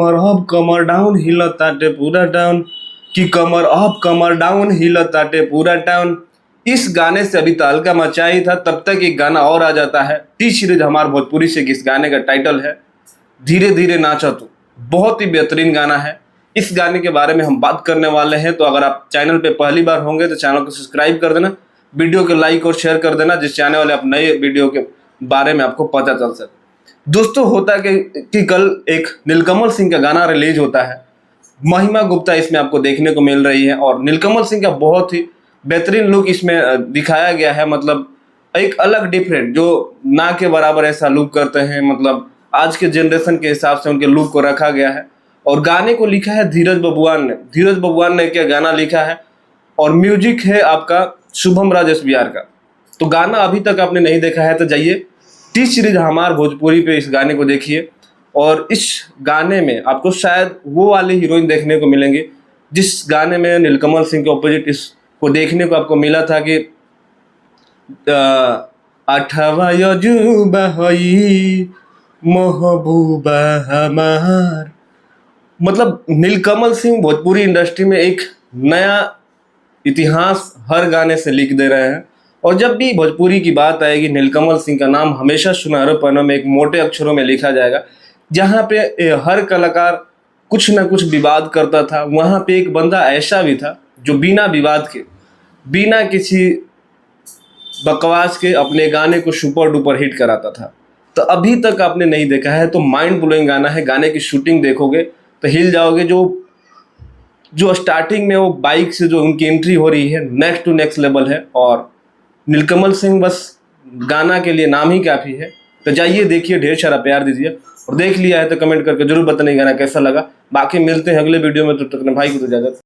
कमर up कमर down हिलताटे पूरा town, कि कमर up कमर down हिलताटे पूरा टाउन। इस गाने से अभी तहलका मचाई था, तब तक एक गाना और आ जाता है टी सीरीज हमार भोजपुरी से। इस गाने का टाइटल है धीरे धीरे नाचा तू। बहुत ही बेहतरीन गाना है। इस गाने के बारे में हम बात करने वाले हैं, तो अगर आप चैनल पे पहली बार होंगे तो चैनल को सब्सक्राइब कर देना, वीडियो को लाइक और शेयर कर देना, जिससे आने वाले आप नए वीडियो के बारे में आपको पता चल सके। दोस्तों, होता है कि कल एक नीलकमल सिंह का गाना रिलीज होता है। महिमा गुप्ता इसमें आपको देखने को मिल रही है और नीलकमल सिंह का बहुत ही बेहतरीन लुक इसमें दिखाया गया है। मतलब एक अलग डिफरेंट, जो ना के बराबर ऐसा लुक करते हैं, मतलब आज के जनरेशन के हिसाब से उनके लुक को रखा गया है। और गाने को लिखा है धीरज बबुआन ने। धीरज बबुआन ने क्या गाना लिखा है, और म्यूजिक है आपका शुभम राजेश बिहार का। तो गाना अभी तक आपने नहीं देखा है तो जाइए टी सीरीज हमार भोजपुरी पे इस गाने को देखिए। और इस गाने में आपको शायद वो वाली हीरोइन देखने को मिलेंगे जिस गाने में नीलकमल सिंह के ऑपोजिट इसको देखने को आपको मिला था कि अठवा अजूबा हई महबूबा हमार। मतलब नीलकमल सिंह भोजपुरी इंडस्ट्री में एक नया इतिहास हर गाने से लिख दे रहे हैं। और जब भी भोजपुरी की बात आएगी, नीलकमल सिंह का नाम हमेशा सुनहरे पन्नों में एक मोटे अक्षरों में लिखा जाएगा। जहाँ पे हर कलाकार कुछ ना कुछ विवाद करता था, वहाँ पे एक बंदा ऐसा भी था जो बिना विवाद के, बिना किसी बकवास के अपने गाने को सुपर डुपर हिट कराता था। तो अभी तक आपने नहीं देखा है तो माइंड ब्लोइंग गाना है। गाने की शूटिंग देखोगे तो हिल जाओगे। जो स्टार्टिंग में वो बाइक से जो उनकी एंट्री हो रही है, नेक्स्ट टू नेक्स्ट लेवल है। और नीलकमल सिंह बस गाना के लिए नाम ही काफ़ी है। तो जाइए देखिए, ढेर सारा प्यार दीजिए, और देख लिया है तो कमेंट करके जरूर बताइए गाना कैसा लगा। बाकी मिलते हैं अगले वीडियो में, तब तक भाई को तो इजाजत।